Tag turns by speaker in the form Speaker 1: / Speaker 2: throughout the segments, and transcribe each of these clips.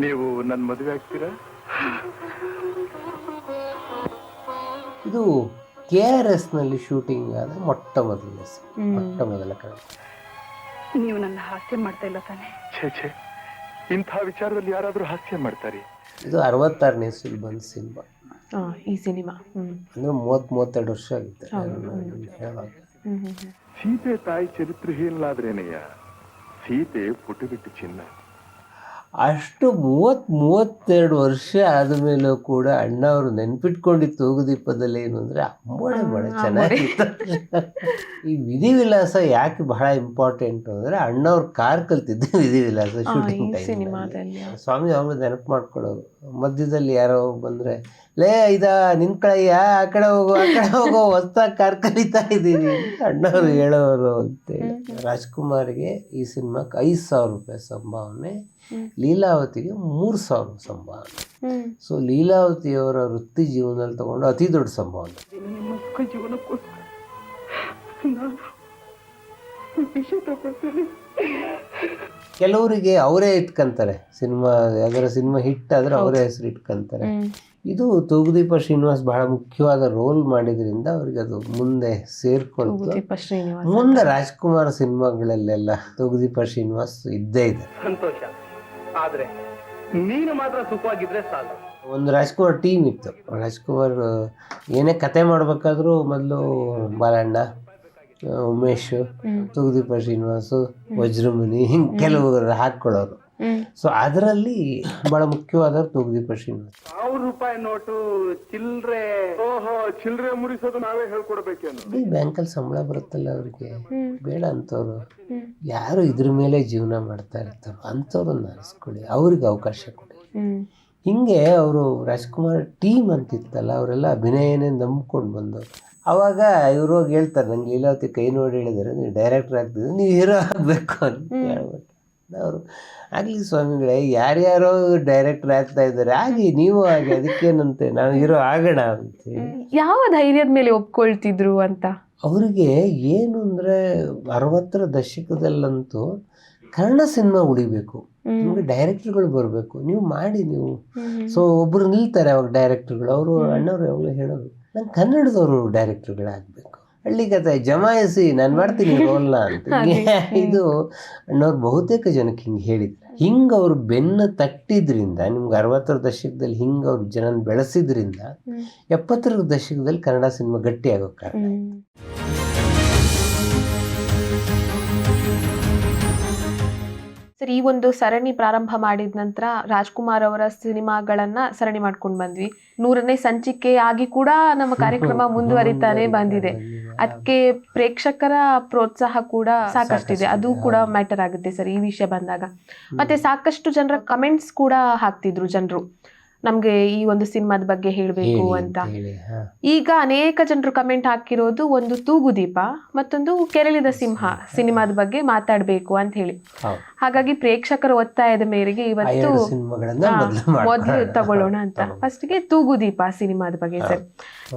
Speaker 1: ನೀವು ನನ್ನ ಮದುವೆ ಆಗ್ತೀರಾ?
Speaker 2: ಇದು KRS ನಲ್ಲಿ ಶೂಟಿಂಗ್ ಆದ ಮೊಟ್ಟ ಮೊದಲ ಕನ್ನಡ.
Speaker 3: ನೀವು ನನ್ನ ಹಾಸ್ಯ ಮಾಡ್ತಾ ಇಲ್ಲ ತಾನೆ?
Speaker 1: ಛೇ, ಇಂಥ ವಿಚಾರದಲ್ಲಿ ಯಾರಾದ್ರೂ ಹಾಸ್ಯ ಮಾಡ್ತಾರೆ?
Speaker 2: ಇದು 66ನೇ ಬಂದ ಸಿನಿಮಾ.
Speaker 3: ಈ ಸಿನಿಮಾ
Speaker 2: ಅಂದ್ರೆ 32 ವರ್ಷ ಆಗಿತ್ತು ಹೇಳುವಾಗ.
Speaker 1: ಸೀತೆ ತಾಯಿ ಚರಿತ್ರೆಹೀನಲಾದ್ರೇನೆಯ, ಸೀತೆ ಪುಟ್ಟು ಬಿಟ್ಟು ಚಿನ್ನ.
Speaker 2: ಅಷ್ಟು 32 ವರ್ಷ ಆದಮೇಲೂ ಕೂಡ ಅಣ್ಣ ಅವರು ನೆನ್ಪಿಟ್ಕೊಂಡಿದ್ದು ತೂಗುದೀಪದಲ್ಲಿ ಏನು ಅಂದರೆ ಬಹಳ ಚೆನ್ನಾಗಿತ್ತು. ಈ ವಿಧಿವಿಲಾಸ ಯಾಕೆ ಬಹಳ ಇಂಪಾರ್ಟೆಂಟ್ ಅಂದರೆ ಅಣ್ಣವ್ರ ಕಾರ್ ಕಲ್ತಿದ್ದು ವಿಧಿವಿಲಾಸ ಶೂಟಿಂಗ್ ಟೈಮ್. ಸ್ವಾಮಿ ಅವರು ನೆನಪು ಮಾಡ್ಕೊಳ್ಳೋರು. ಮಧ್ಯದಲ್ಲಿ ಯಾರೋ ಬಂದರೆ, ಲೇ ನಿಂತ್ಕಳಯ್ಯ, ಆ ಕಡೆ ಹೋಗೋ ಹೊಸ್ದಾಗಿ ಕಾರ್ ಕಲಿತಾ ಇದ್ದೀನಿ ಅಣ್ಣವ್ರು ಹೇಳೋರು ಅಂತೇಳಿ. ರಾಜ್ಕುಮಾರ್ಗೆ ಈ ಸಿನಿಮಾಕ್ಕೆ 5,000 ರೂಪಾಯಿ ಸಂಭಾವನೆ, ಲೀಲಾವತಿಗೆ 3,000 ಸಂಭಾವನೆ. ಸೊ ಲೀಲಾವತಿಯವರ ವೃತ್ತಿ ಜೀವನದಲ್ಲಿ ತಗೊಂಡು ಅತಿ ದೊಡ್ಡ ಸಂಭಾವನೆ. ಕೆಲವರಿಗೆ ಅವರೇ ಇಟ್ಕೊಂತಾರೆ, ಸಿನಿಮಾ ಯಾವ್ದಾರ ಸಿನಿಮಾ ಹಿಟ್ ಆದ್ರೆ ಅವರೇ ಹೆಸರು ಇಟ್ಕೊಂತಾರೆ. ಇದು ತೂಗುದೀಪ ಶ್ರೀನಿವಾಸ್ ಬಹಳ ಮುಖ್ಯವಾದ ರೋಲ್ ಮಾಡಿದ್ರಿಂದ ಅವ್ರಿಗೆ ಅದು ಮುಂದೆ ಸೇರ್ಕೊಳ್ತು. ಮುಂದೆ ರಾಜ್ಕುಮಾರ್ ಸಿನಿಮಾಗಳಲ್ಲೆಲ್ಲ ತೂಗುದೀಪ ಶ್ರೀನಿವಾಸ್ ಇದ್ದೇ ಇದೆ.
Speaker 4: ಸಂತೋಷ, ಆದ್ರೆ ನೀನು ಮಾತ್ರ ಸುಖವಾಗಿದ್ರೆ ಸಾಕು.
Speaker 2: ಒಂದು ರಾಜ್ಕುಮಾರ್ ಟೀಮ್ ಇತ್ತು. ರಾಜ್ಕುಮಾರ್ ಏನೇ ಕತೆ ಮಾಡ್ಬೇಕಾದ್ರೂ ಮೊದಲು ಬಾಲಣ್ಣ, ಉಮೇಶ್, ತೂಗುದೀಪ ಶ್ರೀನಿವಾಸು, ವಜ್ರಮುನಿ, ಹಿಂಗೆ ಕೆಲವರು ಹಾಕೊಳ್ಳೋರು. ಸೊ ಅದರಲ್ಲಿ ಬಹಳ ಮುಖ್ಯವಾದ ತೂಗುದೀಪ ಶ್ರೀನಿವಾಸ್.
Speaker 4: 1,000 ರೂಪಾಯಿ ನೋಟು ಚಿಲ್ರೆ.
Speaker 1: ಓಹೋ, ಚಿಲ್ಲರೆ ಮುರಿಸೋದು ನಾವೇ ಹೇಳ್ಕೊಡ್ಬೇಕೇನು?
Speaker 2: ಈ ಬ್ಯಾಂಕಲ್ಲಿ ಸಂಬಳ ಬರುತ್ತಲ್ಲ ಅವ್ರಿಗೆ, ಬೇಡ ಅಂತವ್ರು ಯಾರು ಇದ್ರ ಮೇಲೆ ಜೀವನ ಮಾಡ್ತಾ ಇರ್ತಾರೋ ಅಂಥವ್ರನ್ನ ಅನಿಸ್ಕೊಳ್ಳಿ, ಅವ್ರಿಗೆ ಅವಕಾಶ ಕೊಡಿ. ಹಿಂಗೆ ಅವರು ರಾಜ್ಕುಮಾರ್ ಟೀಮ್ ಅಂತಿತ್ತಲ್ಲ, ಅವರೆಲ್ಲ ಅಭಿನಯನೇ ನಂಬ್ಕೊಂಡು ಬಂದವರು. ಅವಾಗ ಇವರು ಹೋಗಿ ಹೇಳ್ತಾರೆ, ನಂಗೆ ಲೀಲಾವತಿ ಕೈ ನೋಡಿ ಹೇಳಿದರೆ ನೀವು ಡೈರೆಕ್ಟರ್ ಆಗ್ತಿದ್ರೆ ನೀವು ಹೀರೋ ಆಗಬೇಕು ಅಂತ ಹೇಳ್ಬಿಟ್ಟು. ಅವರು ಆಗಲಿ ಸ್ವಾಮಿಗಳೇ, ಯಾರ್ಯಾರೋ ಡೈರೆಕ್ಟರ್ ಆಗ್ತಾ ಇದ್ದಾರೆ, ಆಗಿ ನೀವು ಆಗಿ, ಅದಕ್ಕೇನಂತೆ ನಾವು ಹೀರೋ ಆಗೋಣ ಅಂತೇಳಿ.
Speaker 3: ಯಾವ ಧೈರ್ಯದ ಮೇಲೆ ಒಪ್ಕೊಳ್ತಿದ್ರು ಅಂತ
Speaker 2: ಅವರಿಗೆ ಏನು ಅಂದರೆ 60ರ ದಶಕದಲ್ಲಂತೂ ಕನ್ನಡ ಸಿನಿಮಾ ಉಳಿಬೇಕು, ನಿಮಗೆ ಡೈರೆಕ್ಟರ್ಗಳು ಬರಬೇಕು, ನೀವು ಮಾಡಿ ನೀವು. ಸೊ ಒಬ್ಬರು ನಿಲ್ತಾರೆ ಅವಾಗ ಡೈರೆಕ್ಟರ್ಗಳು. ಅವರು ಅಣ್ಣವ್ರು ಯಾವಾಗಲೂ ಹೇಳೋರು, ನಂಗೆ ಕನ್ನಡದವರು ಡೈರೆಕ್ಟರ್ಗಳಾಗಬೇಕು, ಹಳ್ಳಿ ಕತೆ ಜಮಾಯಿಸಿ ನಾನು ಮಾಡ್ತೀನಿ ರೋಲ್ನ ಅಂತ. ಇದು ಅಣ್ಣವ್ರು ಬಹುತೇಕ ಜನಕ್ಕೆ ಹಿಂಗೆ ಹೇಳಿದ್ರು. ಹಿಂಗೆ ಅವರು ಬೆನ್ನು ತಟ್ಟಿದ್ರಿಂದ, ನಿಮ್ಗೆ 60ರ ದಶಕದಲ್ಲಿ ಹಿಂಗೆ ಅವ್ರು ಜನ ಬೆಳೆಸಿದ್ರಿಂದ 70ರ ದಶಕದಲ್ಲಿ ಕನ್ನಡ ಸಿನಿಮಾ ಗಟ್ಟಿ ಆಗೋ ಕಾರಣ.
Speaker 3: ಸರ್, ಈ ಒಂದು ಸರಣಿ ಪ್ರಾರಂಭ ಮಾಡಿದ ನಂತರ ರಾಜ್ಕುಮಾರ್ ಅವರ ಸಿನಿಮಾಗಳನ್ನ ಸರಣಿ ಮಾಡ್ಕೊಂಡು ಬಂದ್ವಿ. 100ನೇ ಸಂಚಿಕೆ ಆಗಿ ಕೂಡ ನಮ್ಮ ಕಾರ್ಯಕ್ರಮ ಮುಂದುವರಿತಾನೆ ಬಂದಿದೆ. ಅದಕ್ಕೆ ಪ್ರೇಕ್ಷಕರ ಪ್ರೋತ್ಸಾಹ ಕೂಡ ಸಾಕಷ್ಟಿದೆ, ಅದು ಕೂಡ ಮ್ಯಾಟರ್ ಆಗುತ್ತೆ ಸರ್ ಈ ವಿಷಯ ಬಂದಾಗ. ಮತ್ತೆ ಸಾಕಷ್ಟು ಜನರ ಕಮೆಂಟ್ಸ್ ಕೂಡ ಹಾಕ್ತಿದ್ರು ಜನರು, ನಮ್ಗೆ ಈ ಒಂದು ಸಿನಿಮಾದ ಬಗ್ಗೆ ಹೇಳಬೇಕು ಅಂತ. ಈಗ ಅನೇಕ ಜನರು ಕಮೆಂಟ್ ಹಾಕಿರೋದು ಒಂದು ತೂಗುದೀಪ, ಮತ್ತೊಂದು ಕೆರಳಿದ ಸಿಂಹ ಸಿನಿಮಾದ ಬಗ್ಗೆ ಮಾತಾಡ್ಬೇಕು ಅಂತ ಹೇಳಿ. ಹಾಗಾಗಿ ಪ್ರೇಕ್ಷಕರ ಒತ್ತಾಯದ ಮೇರೆಗೆ ಇವತ್ತು ಮೊದಲು ತಗೊಳ್ಳೋಣ ಅಂತ. ಫಸ್ಟ್ಗೆ ತೂಗುದೀಪ ಸಿನಿಮಾದ ಬಗ್ಗೆ ಸರ್,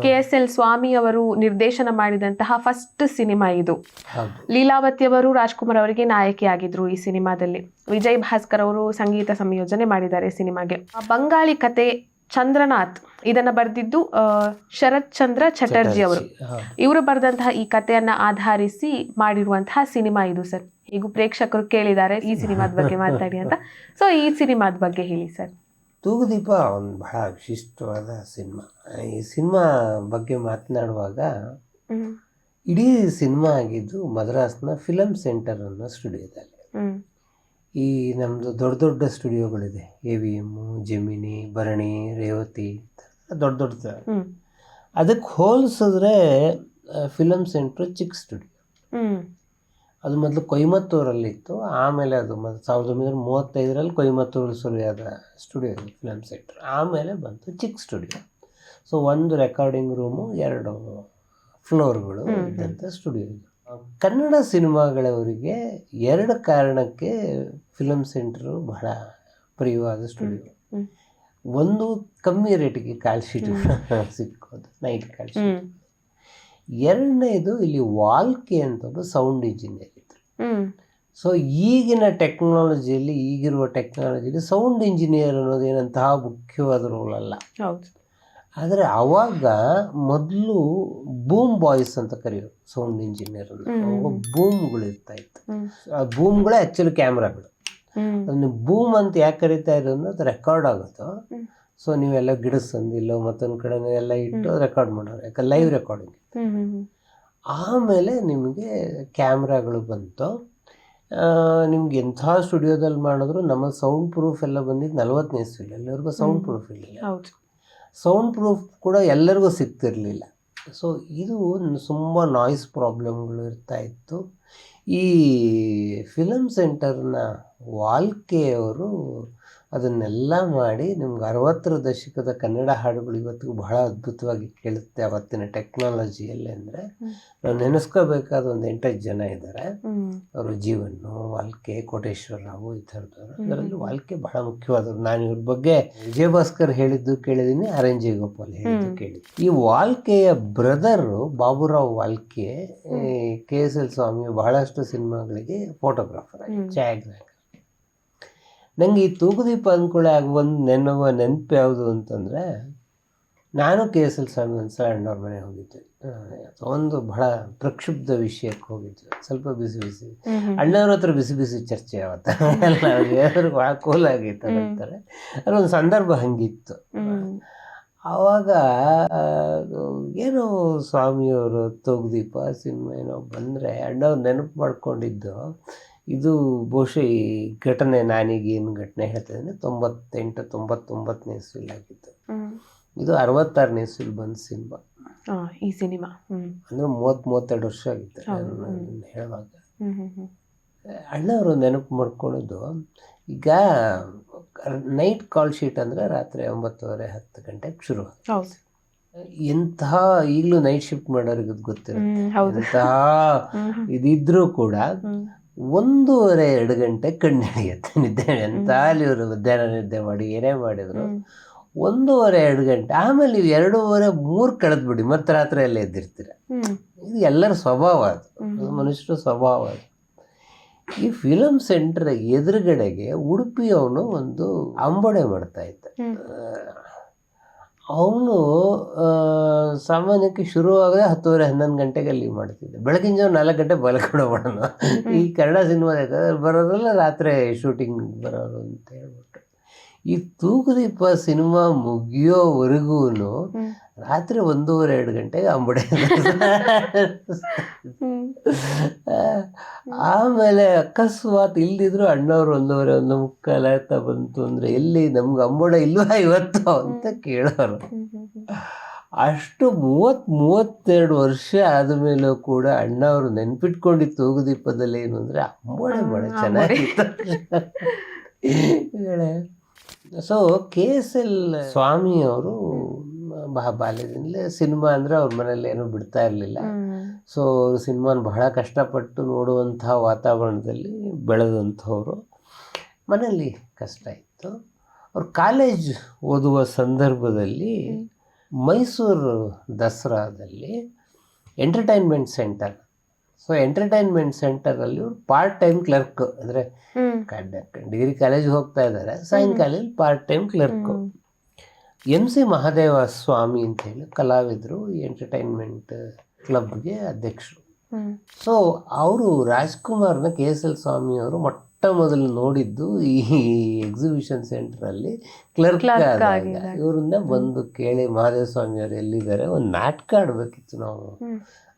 Speaker 3: KSL ಸ್ವಾಮಿ ಅವರು ನಿರ್ದೇಶನ ಮಾಡಿದಂತಹ ಫಸ್ಟ್ ಸಿನಿಮಾ ಇದು. ಲೀಲಾವತಿ ಅವರು ರಾಜ್ಕುಮಾರ್ ಅವರಿಗೆ ನಾಯಕಿ ಆಗಿದ್ರು ಈ ಸಿನಿಮಾದಲ್ಲಿ. ವಿಜಯ್ ಭಾಸ್ಕರ್ ಅವರು ಸಂಗೀತ ಸಂಯೋಜನೆ ಮಾಡಿದ್ದಾರೆ ಸಿನಿಮಾಗೆ. ಬಂಗಾಳಿ ಕತೆ ಚಂದ್ರನಾಥ್, ಇದನ್ನ ಬರೆದಿದ್ದು ಶರತ್ ಚಂದ್ರ ಚಟರ್ಜಿ ಅವರು. ಇವರು ಬರೆದಂತಹ ಈ ಕಥೆಯನ್ನ ಆಧರಿಸಿ ಮಾಡಿರುವಂತಹ ಸಿನಿಮಾ ಇದು ಸರ್. ಈಗ ಪ್ರೇಕ್ಷಕರು ಕೇಳಿದ್ದಾರೆ ಈ ಸಿನಿಮಾದ ಬಗ್ಗೆ ಮಾತಾಡಿ ಅಂತ. ಸೊ ಈ ಸಿನಿಮಾದ ಬಗ್ಗೆ ಹೇಳಿ ಸರ್.
Speaker 2: ತೂಗುದೀಪ ಒಂದು ಬಹಳ ವಿಶಿಷ್ಟವಾದ ಸಿನಿಮಾ. ಈ ಸಿನಿಮಾ ಬಗ್ಗೆ ಮಾತನಾಡುವಾಗ ಇಡೀ ಸಿನಿಮಾ ಆಗಿದ್ದು ಮದ್ರಾಸ್ನ ಫಿಲಮ್ ಸೆಂಟರ್ ಅನ್ನೋ ಸ್ಟುಡಿಯೋದಲ್ಲಿ. ಈ ನಮ್ಮದು ದೊಡ್ಡ ದೊಡ್ಡ ಸ್ಟುಡಿಯೋಗಳಿದೆ, AVM, ಜೆಮಿನಿ, ಭರಣಿ, ರೇವತಿ, ದೊಡ್ಡ ಅದಕ್ಕೆ ಹೋಲಿಸಿದ್ರೆ ಫಿಲಮ್ ಸೆಂಟ್ರ್ ಚಿಕ್ಕ ಸ್ಟುಡಿಯೋ. ಅದು ಮೊದಲು ಕೊಯಮತ್ತೂರಲ್ಲಿತ್ತು, ಆಮೇಲೆ ಅದು 1935ರಲ್ಲಿ ಕೊಯಮತ್ತೂರಲ್ಲಿ ಶುರುವಾದ ಸ್ಟುಡಿಯೋ ಫಿಲಮ್ ಸೆಂಟರ್. ಆಮೇಲೆ ಬಂತು ಚಿಕ್ಕ ಸ್ಟುಡಿಯೋ. ಸೊ ಒಂದು ರೆಕಾರ್ಡಿಂಗ್ ರೂಮು, 2 ಫ್ಲೋರ್ಗಳು ಇದ್ದಂಥ ಸ್ಟುಡಿಯೋ ಇದು. ಕನ್ನಡ ಸಿನಿಮಾಗಳವರಿಗೆ 2 ಕಾರಣಕ್ಕೆ ಫಿಲಮ್ ಸೆಂಟ್ರು ಬಹಳ ಪ್ರಿಯವಾದ ಸ್ಟುಡಿಯೋ. ಒಂದು, ಕಮ್ಮಿ ರೇಟಿಗೆ ಕಾಲ್ ಶೀಟ್ ಸಿಕ್ಕೋದು, ನೈಟ್ ಕಾಲ್ ಶೀಟ್. ಎರಡನೇದು, ಇಲ್ಲಿ ವಾಲ್ಕೆ ಅಂತ ಒಬ್ಬ ಸೌಂಡ್ ಇಂಜಿನಿಯರ್ ಇದ್ರು. ಸೊ ಈಗಿನ ಟೆಕ್ನಾಲಜಿಯಲ್ಲಿ, ಈಗಿರುವ ಟೆಕ್ನಾಲಜಿಯಲ್ಲಿ ಸೌಂಡ್ ಇಂಜಿನಿಯರ್ ಅನ್ನೋದು ಏನಂತಹ ಮುಖ್ಯವಾದ ರೋಲ್ ಅಲ್ಲ.
Speaker 3: ಹೌದು.
Speaker 2: ಆದರೆ ಆವಾಗ ಮೊದಲು ಬೂಮ್ ಬಾಯ್ಸ್ ಅಂತ ಕರೆಯೋರು ಸೌಂಡ್ ಇಂಜಿನಿಯರ್. ಅವಾಗ ಬೂಮ್ಗಳು ಇರ್ತಾ ಇತ್ತು. ಆ ಬೂಮ್ಗಳೇ ಆ್ಯಕ್ಚುಲಿ ಕ್ಯಾಮ್ರಾಗಳು. ಅದನ್ನು ಬೂಮ್ ಅಂತ ಯಾಕೆ ಕರಿತಾ ಇರೋದು, ಅದು ರೆಕಾರ್ಡ್ ಆಗುತ್ತೋ. ಸೊ ನೀವೆಲ್ಲ ಗಿಡಸಂದು ಇಲ್ಲೋ ಮತ್ತೊಂದು ಕಡೆ ಎಲ್ಲ ಇಟ್ಟು ರೆಕಾರ್ಡ್ ಮಾಡೋರು, ಯಾಕೆ ಲೈವ್ ರೆಕಾರ್ಡಿಂಗ್. ಆಮೇಲೆ ನಿಮಗೆ ಕ್ಯಾಮ್ರಾಗಳು ಬಂತು. ನಿಮ್ಗೆ ಎಂಥ ಸ್ಟುಡಿಯೋದಲ್ಲಿ ಮಾಡಿದ್ರು ನಮ್ಮ ಸೌಂಡ್ ಪ್ರೂಫ್ ಎಲ್ಲ ಬಂದಿದ್ದು 40ನೇ ಇಸ್ವಿಲಿ. ಎಲ್ಲರಿಗೂ ಸೌಂಡ್ ಪ್ರೂಫ್ ಇರಲಿಲ್ಲ. ಸೌಂಡ್ ಪ್ರೂಫ್ ಕೂಡ ಎಲ್ಲರಿಗೂ ಸಿಗ್ತಿರಲಿಲ್ಲ. ಸೊ ಇದು ತುಂಬ ನಾಯ್ಸ್ ಪ್ರಾಬ್ಲಮ್ಗಳು ಇರ್ತಾ ಇತ್ತು. ಈ ಫಿಲಮ್ ಸೆಂಟರ್ನ ವಾಲ್ಕೆಯವರು ಅದನ್ನೆಲ್ಲ ಮಾಡಿ ನಿಮ್ಗೆ 60ರ ದಶಕದ ಕನ್ನಡ ಹಾಡುಗಳು ಇವತ್ತಿಗೂ ಬಹಳ ಅದ್ಭುತವಾಗಿ ಕೇಳುತ್ತೆ ಅವತ್ತಿನ ಟೆಕ್ನಾಲಜಿಯಲ್ಲಿ. ಅಂದರೆ ನಾವು ನೆನೆಸ್ಕೋಬೇಕಾದ ಒಂದು 8 ಜನ ಇದ್ದಾರೆ. ಅವರು ಜೀವನ್ನು, ವಾಲ್ಕೆ, ಕೋಟೇಶ್ವರರಾವು, ಈ ಥರದವರು. ಅದರಲ್ಲಿ ವಾಲ್ಕೆ ಬಹಳ ಮುಖ್ಯವಾದವರು. ನಾನು ಇವ್ರ ಬಗ್ಗೆ ವಿಜಯಭಾಸ್ಕರ್ ಹೇಳಿದ್ದು ಕೇಳಿದ್ದೀನಿ, RN ಜಯಗೋಪಾಲ್ ಹೇಳಿದ್ದು ಕೇಳಿದ್ದೀನಿ. ಈ ವಾಲ್ಕೆಯ ಬ್ರದರು ಬಾಬುರಾವ್ ವಾಲ್ಕೆ KSL ಸ್ವಾಮಿ ಬಹಳಷ್ಟು ಸಿನಿಮಾಗಳಿಗೆ ಫೋಟೋಗ್ರಾಫರ್ ಆಗಿ, ಛಾಯಾಗ್ರಾಹಕ. ನನಗೆ ಈ ತೂಗುದೀಪ ಅಂದ್ಕೊಳ್ಳೆ ಆಗ ಒಂದು ನೆನಪು ಯಾವುದು ಅಂತಂದರೆ, ನಾನು KSL ಸ್ವಾಮಿ ಒಂದ್ಸಲ ಅಣ್ಣವ್ರ ಮನೆ ಹೋಗಿದ್ದೆ. ಒಂದು ಬಹಳ ಪ್ರಕ್ಷುಬ್ಧ ವಿಷಯಕ್ಕೆ ಹೋಗಿದ್ವಿ, ಸ್ವಲ್ಪ ಬಿಸಿ ಬಿಸಿ. ಅಣ್ಣವ್ರ ಹತ್ರ ಬಿಸಿ ಬಿಸಿ ಚರ್ಚೆ ಅವತ್ತ ಎಲ್ಲ ಭಾಳ ಕೂಲ್ ಆಗೈತೆ ಅಂತಾರೆ. ಅದೊಂದು ಸಂದರ್ಭ ಹಂಗಿತ್ತು. ಆವಾಗ ಏನೋ ಸ್ವಾಮಿಯವರು ತೂಗುದೀಪ ಸಿನಿಮಾ ಏನೋ ಬಂದರೆ ಅಣ್ಣವ್ರು ನೆನಪು ಮಾಡ್ಕೊಂಡಿದ್ದು, ಇದು ಬಹುಶಃ ಈ ಘಟನೆ, ನಾನೀಗೇನು ಘಟನೆ ಹೇಳ್ತಿದ್ದೀನಿ 98-99ನೇ ಇಸ್ವಿಲ್ ಆಗಿತ್ತು. ಇದು 66ನೇ ಇಸ್ವಿಲ್ ಬಂದ ಸಿನಿಮಾ.
Speaker 3: ಈ ಸಿನಿಮಾ
Speaker 2: ಅಂದರೆ 30-32 ವರ್ಷ ಆಗಿತ್ತು ಹೇಳುವಾಗ. ಅಣ್ಣವರು ನೆನಪು ಮಾಡ್ಕೊಳ್ಳೋದು, ಈಗ ನೈಟ್ ಕಾಲ್ ಶೀಟ್ ಅಂದರೆ ರಾತ್ರಿ 9:30-10 ಗಂಟೆಗೆ ಶುರು. ಎಂತಹ ಈಗಲೂ ನೈಟ್ ಶಿಫ್ಟ್ ಮಾಡೋರಿಗೆ ಗೊತ್ತಿರುತ್ತೆ. ಎಂತಹ ಇದಿದ್ರೂ ಕೂಡ 1:30-2 ಗಂಟೆ ಕಣ್ಣು ಹಿಡಿಯುತ್ತೆ ನಿದ್ದೆ. ಎಂತ ಅಲ್ಲಿ ಇವರು ಮಧ್ಯಾಹ್ನ ನಿದ್ದೆ ಮಾಡಿ ಏನೇ ಮಾಡಿದ್ರು 1:30-2 ಗಂಟೆ. ಆಮೇಲೆ ನೀವು 2:30-3 ಕಳೆದ್ಬಿಡಿ, ಮತ್ತೆ ರಾತ್ರಿ ಎಲ್ಲ ಎದ್ದಿರ್ತೀರ. ಇದು ಎಲ್ಲರ ಸ್ವಭಾವ, ಅದು ಮನುಷ್ಯರ ಸ್ವಭಾವ. ಅದು ಈ ಫಿಲಮ್ ಸೆಂಟರ್ ಎದುರುಗಡೆಗೆ ಉಡುಪಿಯವನು ಒಂದು ಅಂಬೊಡೆ ಮಾಡ್ತಾ ಇದ್ದ. ಅವನು ಸಾಮಾನ್ಯಕ್ಕೆ ಶುರುವಾಗದೆ 10:30-11 ಗಂಟೆಗೆ ಅಲ್ಲಿ ಮಾಡ್ತಿದ್ದೆ. ಬೆಳಗಿನ ಜಾವ 4 ಗಂಟೆ ಬಲಕಡೆ ಮಾಡೋಣ. ಈ ಕನ್ನಡ ಸಿನಿಮಾ ಬರೋದಲ್ಲ ರಾತ್ರಿ ಶೂಟಿಂಗ್ ಬರೋರು ಅಂತ ಹೇಳ್ಬಿಟ್ಟು. ಈ ತೂಗುದೀಪ ಸಿನಿಮಾ ಮುಗಿಯೋವರೆಗೂ ರಾತ್ರಿ 1:30-2 ಗಂಟೆಗೆ ಅಂಬುಡೆ. ಆಮೇಲೆ ಅಕಸ್ಮಾತ್ ಇಲ್ದಿದ್ರು ಅಣ್ಣವ್ರು 1:30-1:45 ಆಗ್ತಾ ಬಂತು ಅಂದರೆ, ಎಲ್ಲಿ ನಮ್ಗೆ ಅಂಬುಡೆ ಇಲ್ವಾ ಇವತ್ತು ಅಂತ ಕೇಳೋರು. ಅಷ್ಟು 30-32 ವರ್ಷ ಆದಮೇಲೂ ಕೂಡ ಅಣ್ಣವರು ನೆನ್ಪಿಟ್ಕೊಂಡಿದ್ದು ತೂಗುದೀಪದಲ್ಲಿ ಏನು ಅಂದರೆ, ಅಂಬುಡೆ ಭಾಳ ಚೆನ್ನಾಗಿತ್ತು. ಸೊ KSL ಸ್ವಾಮಿಯವರು ಬಾಲ್ಯದಿಂದಲೇ ಸಿನಿಮಾ ಅಂದರೆ ಅವ್ರ ಮನೇಲಿ ಏನೂ ಬಿಡ್ತಾ ಇರಲಿಲ್ಲ. ಸೊ ಅವರು ಸಿನಿಮಾನ ಬಹಳ ಕಷ್ಟಪಟ್ಟು ನೋಡುವಂಥ ವಾತಾವರಣದಲ್ಲಿ ಬೆಳೆದಂಥವ್ರು. ಮನೇಲಿ ಕಷ್ಟ ಇತ್ತು. ಅವ್ರು ಕಾಲೇಜ್ ಓದುವ ಸಂದರ್ಭದಲ್ಲಿ ಮೈಸೂರು ದಸರಾದಲ್ಲಿ ಎಂಟರ್ಟೈನ್ಮೆಂಟ್ ಸೆಂಟರ್, ಸೊ ಎಂಟರ್ಟೈನ್ಮೆಂಟ್ ಸೆಂಟರಲ್ಲಿ ಇವ್ರು ಪಾರ್ಟ್ ಟೈಮ್ ಕ್ಲರ್ಕ್, ಅಂದರೆ ಡಿಗ್ರಿ ಕಾಲೇಜಿಗೆ ಹೋಗ್ತಾ ಇದ್ದಾರೆ, ಸಾಯಂಕಾಲದಲ್ಲಿ part time clerk. MC Mahadeva Swamy ಅಂತೇಳಿ ಕಲಾವಿದರು, ಈ ಎಂಟರ್ಟೈನ್ಮೆಂಟ್ ಕ್ಲಬ್ಗೆ ಅಧ್ಯಕ್ಷರು. ಸೊ ಅವರು ರಾಜ್ಕುಮಾರ್ನ KSL ಸ್ವಾಮಿಯವರು ಮೊಟ್ಟ ಮೊದಲು ನೋಡಿದ್ದು ಈ ಎಕ್ಸಿಬಿಷನ್ ಸೆಂಟ್ರಲ್ಲಿ ಕ್ಲರ್ಕ್ ಆದಾಗ. ಇವರನ್ನ ಬಂದು ಕೇಳಿ, ಮಹಾದೇವ ಸ್ವಾಮಿಯವರು ಎಲ್ಲಿದ್ದಾರೆ, ಒಂದು ನಾಟಕ ಆಡಬೇಕಿತ್ತು ನಾವು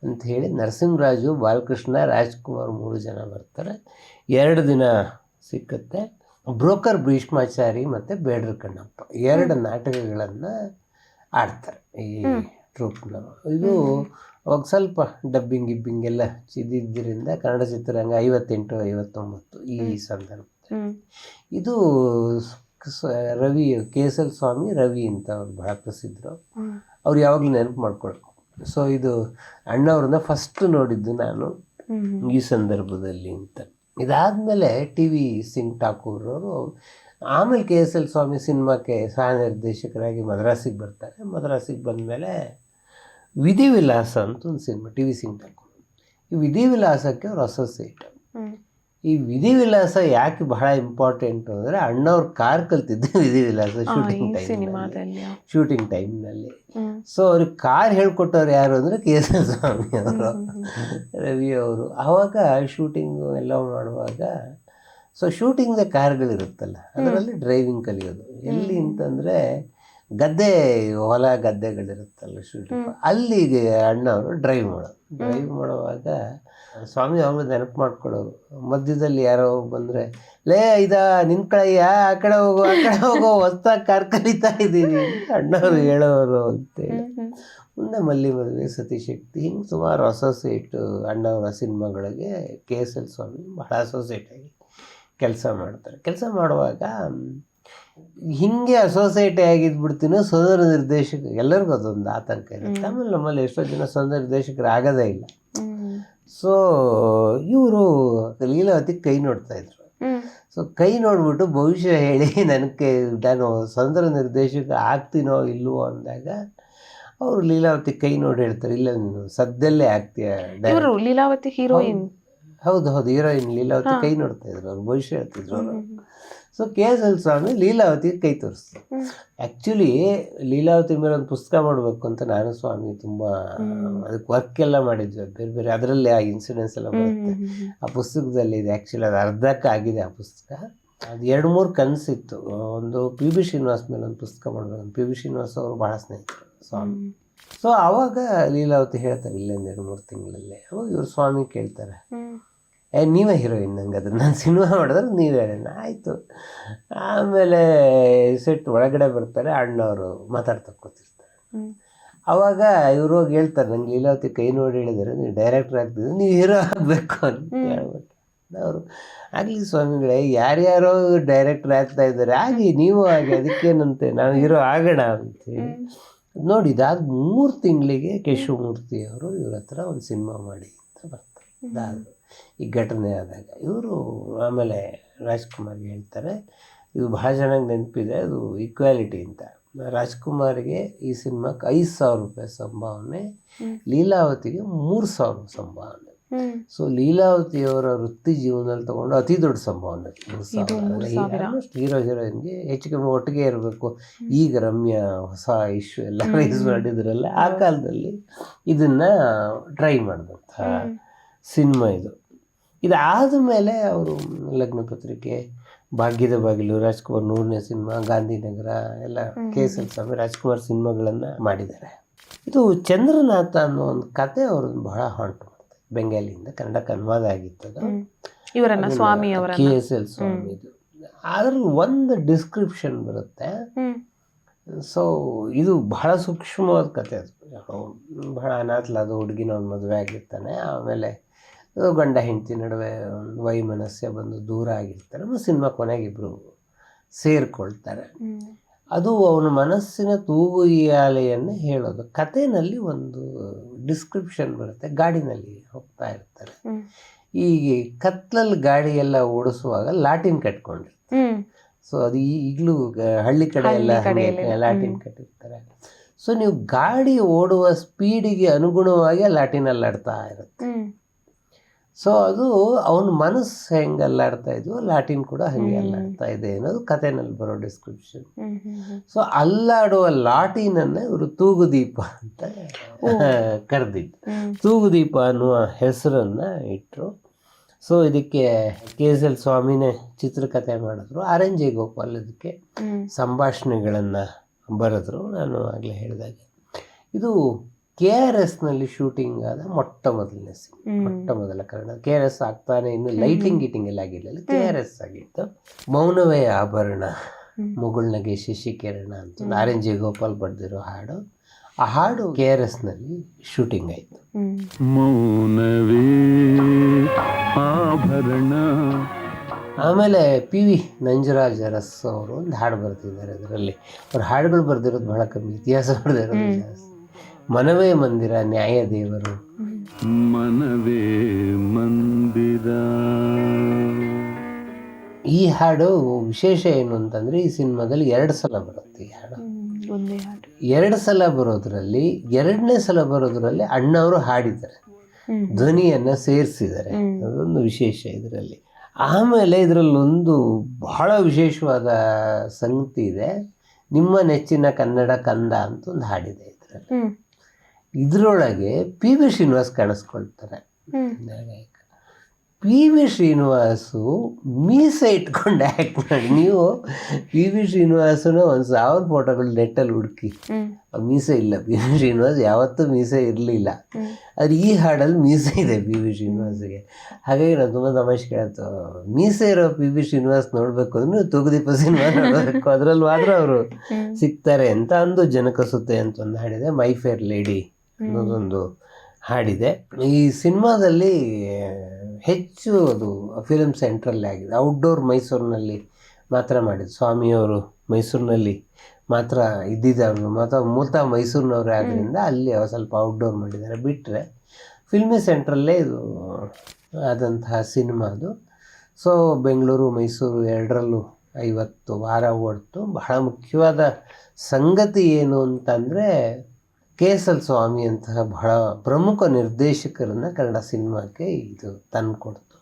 Speaker 2: ಅಂತ ಹೇಳಿ ನರಸಿಂಹರಾಜು, ಬಾಲಕೃಷ್ಣ, ರಾಜ್ಕುಮಾರ್ 3 ಜನ ಬರ್ತಾರೆ. 2 ದಿನ ಸಿಕ್ಕತ್ತೆ. ಬ್ರೋಕರ್ ಭೀಷ್ಮಾಚಾರಿ ಮತ್ತು ಬೇಡ್ರ ಕಣ್ಣಪ್ಪ 2 ನಾಟಕಗಳನ್ನು ಆಡ್ತಾರೆ ಈ ಟ್ರೂಪ್ನವರು. ಇದು ಅವಾಗ ಸ್ವಲ್ಪ ಡಬ್ಬಿಂಗ್ ಗಿಬ್ಬಿಂಗ್ ಎಲ್ಲ ಇದ್ದಿದ್ದರಿಂದ ಕನ್ನಡ ಚಿತ್ರರಂಗ 58-59 ಈ ಸಂದರ್ಭದಲ್ಲಿ. ಇದು ರವಿ, KSL ಸ್ವಾಮಿ ರವಿ ಅಂತ ಅವ್ರು ಬಹಳ ಪ್ರಸಿದ್ಧರು. ಅವ್ರು ಯಾವಾಗಲೂ ನೆನಪು ಮಾಡ್ಕೊಳ್ಬೇಕು. ಸೊ ಇದು ಅಣ್ಣವ್ರನ್ನ ಫಸ್ಟ್ ನೋಡಿದ್ದು ನಾನು ಈ ಸಂದರ್ಭದಲ್ಲಿ ಅಂತ. ಇದಾದಮೇಲೆ TV ಸಿಂಗ್ ಠಾಕೂರ್ ಅವರು ಆಮೇಲೆ KSL ಸ್ವಾಮಿ ಸಿನಿಮಾಕ್ಕೆ ಸಹ ನಿರ್ದೇಶಕರಾಗಿ ಮದ್ರಾಸಿಗೆ ಬರ್ತಾರೆ. ಮದ್ರಾಸಿಗೆ ಬಂದಮೇಲೆ ವಿಧಿವಿಲಾಸ ಅಂತ ಒಂದು ಸಿನಿಮಾ, TV ಸಿಂಗ್ ಠಾಕೂರ್. ಈ ವಿಧಿವಿಲಾಸಕ್ಕೆ ಅವ್ರು ಅಸೋಸಿಯೇಟ್. ಈ ವಿಧಿವಿಲಾಸ ಯಾಕೆ ಬಹಳ ಇಂಪಾರ್ಟೆಂಟು ಅಂದರೆ ಅಣ್ಣವ್ರ ಕಾರ್ ಕಲ್ತಿದ್ದೆ ವಿಧಿವಿಲಾಸ ಶೂಟಿಂಗ್ ಟೈಮ್ನಲ್ಲಿ. ಸೊ ಅವ್ರಿಗೆ ಕಾರ್ ಹೇಳ್ಕೊಟ್ಟವ್ರು ಯಾರು ಅಂದರೆ KS ಸ್ವಾಮಿ ಅವರು, ರವಿ ಅವರು. ಆವಾಗ ಶೂಟಿಂಗು ಎಲ್ಲ ಮಾಡುವಾಗ ಸೊ ಶೂಟಿಂಗ್ದ ಕಾರ್ಗಳಿರುತ್ತಲ್ಲ ಅದರಲ್ಲಿ ಡ್ರೈವಿಂಗ್ ಕಲಿಯೋದು ಎಲ್ಲಿ ಅಂತಂದರೆ ಗದ್ದೆ, ಹೊಲ ಗದ್ದೆಗಳಿರುತ್ತಲ್ಲ ಶೂಟಿಂಗ್, ಅಲ್ಲಿಗೆ ಅಣ್ಣವರು ಡ್ರೈವ್ ಮಾಡುವಾಗ ಸ್ವಾಮಿ ಅವರು ನೆನಪು ಮಾಡ್ಕೊಳ್ಳೋರು. ಮಧ್ಯದಲ್ಲಿ ಯಾರೋ ಬಂದರೆ, ಲೇ ನಿಂತ್ಕೊಳ್ಳಯ್ಯ, ಆ ಕಡೆ ಹೋಗೋ ಹೊಸ್ದಾಗಿ ಕಾರ್ ಕಲಿತಾ ಇದ್ದೀವಿ ಅಣ್ಣವರು ಹೇಳೋರು ಅಂತೇಳಿ. ಮುಂದೆ ಮಲ್ಲಿ ಮದುವೆ, ಸತಿಶಕ್ತಿ, ಹಿಂಗೆ ಸುಮಾರು ಅಸೋಸಿಯೇಟು ಅಣ್ಣವರ ಸಿನಿಮಾಗಳಿಗೆ KSL ಸ್ವಾಮಿ ಬಹಳ ಅಸೋಸಿಯೇಟಾಗಿ ಕೆಲಸ ಮಾಡ್ತಾರೆ. ಕೆಲಸ ಮಾಡುವಾಗ ಹಿಂಗೆ ಅಸೋಸಿಯೇಟ್ ಆಗಿದ್ಬಿಡ್ತೀನೋ ಸೋದರ ನಿರ್ದೇಶಕ, ಎಲ್ಲರಿಗೂ ಅದೊಂದು ಆತಂಕ ಇರುತ್ತೆ. ಆಮೇಲೆ ನಮ್ಮಲ್ಲಿ ಎಷ್ಟೋ ಜನ ಸೋದರ ನಿರ್ದೇಶಕರು ಆಗೋದೇ ಇಲ್ಲ. ಸೊ ಇವರು ಲೀಲಾವತಿ ಕೈ ನೋಡ್ತಾಯಿದ್ರು. ಸೊ ಕೈ ನೋಡ್ಬಿಟ್ಟು ಭವಿಷ್ಯ ಹೇಳಿ ನಾನು ಸೋದರ ನಿರ್ದೇಶಕ ಆಗ್ತೀನೋ ಇಲ್ವೋ ಅಂದಾಗ ಅವರು ಲೀಲಾವತಿ ಕೈ ನೋಡಿ ಹೇಳ್ತಾರೆ, ಇಲ್ಲ ನೀನು ಸದ್ಯಲ್ಲೇ ಆಗ್ತೀಯ.
Speaker 3: ಲೀಲಾವತಿ ಹೀರೋಯಿನ್,
Speaker 2: ಹೌದು ಹೀರೋಯಿನ್ ಲೀಲಾವತಿ ಕೈ ನೋಡ್ತಾ ಇದ್ರು, ಅವ್ರು ಭವಿಷ್ಯ ಹೇಳ್ತಿದ್ರು ಅವರು. ಸೊ KSL ಸ್ವಾಮಿ ಲೀಲಾವತಿಗೆ ಕೈ ತೋರಿಸ್ತು. ಆ್ಯಕ್ಚುಲಿ ಲೀಲಾವತಿ ಮೇಲೆ ಒಂದು ಪುಸ್ತಕ ಮಾಡಬೇಕು ಅಂತ ನಾನು ಸ್ವಾಮಿ ತುಂಬ ಅದಕ್ಕೆ ವರ್ಕ್ ಎಲ್ಲ ಮಾಡಿದ್ವಿ, ಬೇರೆ ಬೇರೆ ಅದರಲ್ಲಿ ಆ ಇನ್ಸಿಡೆನ್ಸ್ ಎಲ್ಲ ಬರುತ್ತೆ. ಆ ಪುಸ್ತಕದಲ್ಲಿ ಇದೆ. ಆ್ಯಕ್ಚುಲಿ ಅದು ಅರ್ಧಕ್ಕೆ ಆಗಿದೆ ಆ ಪುಸ್ತಕ. ಅದು 2-3 ಕನಸಿತ್ತು. ಒಂದು PB ಶ್ರೀನಿವಾಸ್ ಮೇಲೆ ಒಂದು ಪುಸ್ತಕ ಮಾಡಬೇಕು. PB ಶ್ರೀನಿವಾಸ್ ಅವರು ಭಾಳ ಸ್ನೇಹಿತರು ಸ್ವಾಮಿ. ಸೊ ಆವಾಗ ಲೀಲಾವತಿ ಹೇಳ್ತಾರೆ, ಇಲ್ಲಿಂದ 2-3 ತಿಂಗಳಲ್ಲೇ. ಅವಾಗ ಇವರು ಸ್ವಾಮಿ ಕೇಳ್ತಾರೆ, ನೀವೇ ಹೀರೋಯಿನ್, ನಂಗೆ ಅದನ್ನು ನಾನು ಸಿನಿಮಾ ಮಾಡಿದ್ರೆ ನೀವೇ. ಆಯಿತು. ಆಮೇಲೆ ಸೆಟ್ ಒಳಗಡೆ ಬರ್ತಾರೆ, ಅಣ್ಣವರು ಮಾತಾಡ್ತಾ ಕೂತಿರ್ತಾರೆ. ಆವಾಗ ಇವ್ರು ಹೋಗಿ ಹೇಳ್ತಾರೆ, ನಂಗೆ ಲೀಲಾವತಿ ಕೈ ನೋಡಿ ಹೇಳಿದರೆ ನೀವು ಡೈರೆಕ್ಟರ್ ಆಗ್ತಿದ್ರೆ ನೀವು ಹೀರೋ ಆಗಬೇಕು ಅಂತ ಹೇಳ್ಬಿಟ್ಟು. ಅವರು ಆಗಲಿ ಸ್ವಾಮಿಗಳೇ, ಯಾರ್ಯಾರೋ ಡೈರೆಕ್ಟರ್ ಆಗ್ತಾ ಇದ್ದಾರೆ, ಆಗಿ ನೀವು ಆಗಿ, ಅದಕ್ಕೇನಂತೆ ನಾವು ಹೀರೋ ಆಗೋಣ ಅಂತೇಳಿ. ನೋಡಿ ಇದಾದ 3 ತಿಂಗಳಿಗೆ ಕೇಶವಮೂರ್ತಿ ಅವರು ಇವ್ರ ಹತ್ರ ಒಂದು ಸಿನಿಮಾ ಮಾಡಿ ಅಂತ ಬರ್ತಾರೆ. ಇದಾದರು ಈ ಘಟನೆ ಆದಾಗ ಇವರು ಆಮೇಲೆ ರಾಜ್ಕುಮಾರ್ಗೆ ಹೇಳ್ತಾರೆ, ಇದು ಬಹಳ ಚೆನ್ನಾಗಿ ನೆನಪಿದೆ, ಅದು ಈಕ್ವಾಲಿಟಿ ಅಂತ. ರಾಜ್ಕುಮಾರ್ಗೆ ಈ ಸಿನಿಮಾಕ್ಕೆ 5,000 ರೂಪಾಯಿ ಸಂಭಾವನೆ, ಲೀಲಾವತಿಗೆ 3,000 ಸಂಭಾವನೆ. ಸೊ ಲೀಲಾವತಿಯವರ ವೃತ್ತಿ ಜೀವನದಲ್ಲಿ ತಗೊಂಡು ಅತಿ ದೊಡ್ಡ ಸಂಭಾವನೆ 3,000. ಹೀರೋ ಹೀರೋಯಿನ್ಗೆ ಹೆಚ್ಚು ಕಮ್ಮಿ ಒಟ್ಟಿಗೆ ಇರಬೇಕು. ಈಗ ರಮ್ಯಾ ಹೊಸ ಇಶ್ಯೂ ಎಲ್ಲ ರೈಸ್ ಮಾಡಿದ್ರಲ್ಲ, ಆ ಕಾಲದಲ್ಲಿ ಇದನ್ನು ಟ್ರೈ ಮಾಡಿದಂಥ ಸಿನಿಮಾ ಇದು. ಇದಾದ ಮೇಲೆ ಅವರು ಲಗ್ನ ಪತ್ರಿಕೆ, ಭಾಗ್ಯದ ಬಾಗಿಲು, ರಾಜ್ಕುಮಾರ್ 100ನೇ ಸಿನಿಮಾ, ಗಾಂಧಿನಗರ ಎಲ್ಲ KSL ಸ್ವಾಮಿ ರಾಜ್ಕುಮಾರ್ ಸಿನಿಮಾಗಳನ್ನು ಮಾಡಿದ್ದಾರೆ. ಇದು ಚಂದ್ರನಾಥ ಅನ್ನೋ ಒಂದು ಕತೆ ಅವ್ರನ್ನ ಬಹಳ ಹಾಂಟ್ ಮಾಡ್ತಾರೆ. ಬೆಂಗಾಲಿಯಿಂದ ಕನ್ನಡಕ್ಕೆ ಅನುವಾದ ಆಗಿತ್ತದು.
Speaker 3: ಇವರನ್ನ ಸ್ವಾಮಿ ಅವರ
Speaker 2: KSL ಸ್ವಾಮಿದು. ಅದ್ರಲ್ಲಿ ಒಂದು ಡಿಸ್ಕ್ರಿಪ್ಷನ್ ಬರುತ್ತೆ. ಸೊ ಇದು ಬಹಳ ಸೂಕ್ಷ್ಮವಾದ ಕತೆ. ಅದು ಬಹಳ ಅನಾಥಲಾದ ಹುಡುಗಿನ ಒಂದು ಮದುವೆ ಆಗಿರ್ತಾನೆ. ಆಮೇಲೆ ಗಂಡ ಹೆಂಡತಿ ನಡುವೆ ವೈಮನಸ್ಯ ಬಂದು ದೂರ ಆಗಿರ್ತಾರೆ. ಸಿನಿಮಾ ಕೊನೆಗಿಬ್ಬರು ಸೇರಿಕೊಳ್ತಾರೆ. ಅದು ಅವನ ಮನಸ್ಸಿನ ತೂಗುಯಾಲೆಯನ್ನು ಹೇಳೋದು. ಕಥೆನಲ್ಲಿ ಒಂದು ಡಿಸ್ಕ್ರಿಪ್ಷನ್ ಬರುತ್ತೆ. ಗಾಡಿನಲ್ಲಿ ಹೋಗ್ತಾ ಇರ್ತಾರೆ. ಈಗ ಕತ್ಲಲ್ಲಿ ಗಾಡಿ ಎಲ್ಲ ಓಡಿಸುವಾಗ ಲಾಟಿನ್ ಕಟ್ಕೊಂಡಿರ್ತಾರೆ. ಸೊ ಅದು ಈಗಲೂ ಹಳ್ಳಿ ಕಡೆ ಎಲ್ಲ ಲಾಟಿನ್ ಕಟ್ಟಿರ್ತಾರೆ. ಸೊ ನೀವು ಗಾಡಿ ಓಡುವ ಸ್ಪೀಡಿಗೆ ಅನುಗುಣವಾಗಿ ಲಾಟಿನ್ ಅಲ್ಲಾಡ್ತಾ ಇರುತ್ತೆ. ಸೊ ಅದು ಅವನ ಮನಸ್ಸು ಹೆಂಗೆ ಅಲ್ಲಾಡ್ತಾ ಇದ್ವು, ಲಾಟಿನ್ ಕೂಡ ಹಾಗೆ ಅಲ್ಲಾಡ್ತಾ ಇದೆ ಅನ್ನೋದು ಕಥೆನಲ್ಲಿ ಬರೋ ಡಿಸ್ಕ್ರಿಪ್ಷನ್. ಸೊ ಅಲ್ಲಾಡುವ ಲಾಟಿನನ್ನು ಇವರು ತೂಗುದೀಪ ಅಂತ ಕರೆದಿದ್ದು. ತೂಗುದೀಪ ಅನ್ನುವ ಹೆಸರನ್ನು ಇಟ್ಟರು. ಸೊ ಇದಕ್ಕೆ KSL ಸ್ವಾಮಿನೇ ಚಿತ್ರಕಥೆ ಮಾಡಿದ್ರು. RNJ ಗೋಪಾಲ್ ಇದಕ್ಕೆ ಸಂಭಾಷಣೆಗಳನ್ನು ಬರೆದ್ರು. ನಾನು ಆಗಲೇ ಹೇಳಿದಾಗೆ ಇದು KRSನಲ್ಲಿ ಶೂಟಿಂಗ್ ಆದ ಮೊಟ್ಟ ಮೊದಲ ಕನ್ನಡ. KRS ಆಗ್ತಾನೆ ಇನ್ನು ಲೈಟಿಂಗ್ ಗೀಟಿಂಗ್ ಎಲ್ಲ ಆಗಿರಲಿಲ್ಲ, KRS ಆಗಿತ್ತು. ಮೌನವೇ ಆಭರಣ, ಮುಗುಳ್ನಗೆ ಶಶಿಕಿರಣ ಅಂತ RNJ ಗೋಪಾಲ್ ಬರೆದಿರೋ ಹಾಡು. ಆ ಹಾಡು KRSನಲ್ಲಿ ಶೂಟಿಂಗ್ ಆಯಿತು.
Speaker 1: ಮೌನವೇ ಆಭರಣ.
Speaker 2: ಆಮೇಲೆ PV ನಂಜರಾಜ ಅರಸ್ ಅವರು ಒಂದು ಹಾಡು ಬರ್ತಿದ್ದಾರೆ. ಅದರಲ್ಲಿ ಅವ್ರ ಹಾಡುಗಳು ಬರ್ದಿರೋದು ಬಹಳ ಕಮ್ಮಿ, ಇತಿಹಾಸ ಬರ್ದಿರೋದು ಜಾಸ್ತಿ. ಮನವೇ ಮಂದಿರ, ನ್ಯಾಯ ದೇವರು,
Speaker 1: ಮನವೇ ಮಂದಿರ.
Speaker 2: ಈ ಹಾಡು ವಿಶೇಷ ಏನು ಅಂತಂದರೆ ಈ ಸಿನಿಮಾದಲ್ಲಿ 2 ಸಲ ಬರುತ್ತೆ ಈ ಹಾಡು. 2 ಸಲ ಬರೋದ್ರಲ್ಲಿ 2ನೇ ಸಲ ಬರೋದ್ರಲ್ಲಿ ಅಣ್ಣವರು ಹಾಡಿದ್ದಾರೆ, ಧ್ವನಿಯನ್ನು ಸೇರಿಸಿದ್ದಾರೆ. ಅದೊಂದು ವಿಶೇಷ ಇದರಲ್ಲಿ. ಆಮೇಲೆ ಇದರಲ್ಲೊಂದು ಬಹಳ ವಿಶೇಷವಾದ ಸಂಗತಿ ಇದೆ. ನಿಮ್ಮ ನೆಚ್ಚಿನ ಕನ್ನಡ ಕಂದ ಅಂತ ಒಂದು ಹಾಡಿದೆ ಇದರಲ್ಲಿ.
Speaker 3: ಹ್ಮ್
Speaker 2: ಇದರೊಳಗೆ ಪಿ ವಿ ಶ್ರೀನಿವಾಸ್ ಕಾಣಿಸ್ಕೊಳ್ತಾರೆ.
Speaker 3: ಹ್ಮ್
Speaker 2: ಪಿ ವಿ ಶ್ರೀನಿವಾಸು ಮೀಸೆ ಇಟ್ಕೊಂಡು ಆ್ಯಕ್ಟ್ ಮಾಡಿ. ನೀವು ಪಿ ವಿ ಶ್ರೀನಿವಾಸನ 1000 ಫೋಟೋಗಳು ನೆಟ್ಟಲ್ಲಿ ಹುಡುಕಿ,
Speaker 3: ಹ್ಮ್
Speaker 2: ಮೀಸೆ ಇಲ್ಲ. ಪಿ ವಿ ಶ್ರೀನಿವಾಸ್ ಯಾವತ್ತೂ ಮೀಸೆ ಇರಲಿಲ್ಲ.
Speaker 3: ಹ್ಮ್
Speaker 2: ಆದರೆ ಈ ಹಾಡಲ್ಲಿ ಮೀಸೆ ಇದೆ ಪಿ ವಿ ಶ್ರೀನಿವಾಸ್ಗೆ. ಹಾಗಾಗಿ ನಾನು ತುಂಬ ತಮಾಷೆ ಕೇಳ್ತು, ಮೀಸೆ ಇರೋ ಪಿ ವಿ ಶ್ರೀನಿವಾಸ್ ನೋಡಬೇಕು ಅಂದ್ರೆ ತೂಗುದೀಪ ಸಿನಿಮಾ ನೋಡಬೇಕು, ಅದರಲ್ಲಿ ಮಾತ್ರ ಅವರು ಸಿಗ್ತಾರೆ ಅಂತ. ಅಂದು ಜನಕಸುತ್ತೆ ಅಂತ ಒಂದು ಹಾಡಿದೆ, ಮೈ ಫೇರ್ ಲೇಡಿ ಅನ್ನೋದೊಂದು ಹಾಡಿದೆ. ಈ ಸಿನಿಮಾದಲ್ಲಿ ಹೆಚ್ಚು ಅದು ಫಿಲ್ಮ್ ಸೆಂಟ್ರಲ್ಲಿ ಆಗಿದೆ. ಔಟ್ಡೋರ್ ಮೈಸೂರಿನಲ್ಲಿ ಮಾತ್ರ ಮಾಡಿದ್ದು. ಸ್ವಾಮಿಯವರು ಮೈಸೂರಿನಲ್ಲಿ ಮಾತ್ರ ಇದ್ದಿದ್ದವರು, ಮೂಲತಃ ಮೈಸೂರಿನವರೇ ಆದ್ದರಿಂದ ಅಲ್ಲಿ ಸ್ವಲ್ಪ ಔಟ್ಡೋರ್ ಮಾಡಿದ್ದಾರೆ. ಬಿಟ್ಟರೆ ಫಿಲ್ಮಿ ಸೆಂಟ್ರಲ್ಲೇ ಇದು ಆದಂತಹ ಸಿನಿಮಾ ಅದು. ಸೊ ಬೆಂಗಳೂರು ಮೈಸೂರು ಎರಡರಲ್ಲೂ 50 ವಾರ ಓಡ್ತು. ಬಹಳ ಮುಖ್ಯವಾದ ಸಂಗತಿ ಏನು ಅಂತಂದರೆ, ಕೆ ಎಸ್ ಎಲ್ ಸ್ವಾಮಿ ಅಂತಹ ಬಹಳ ಪ್ರಮುಖ ನಿರ್ದೇಶಕರನ್ನು ಕನ್ನಡ ಸಿನಿಮಾಕ್ಕೆ ಇದು ತಂದುಕೊಡ್ತು.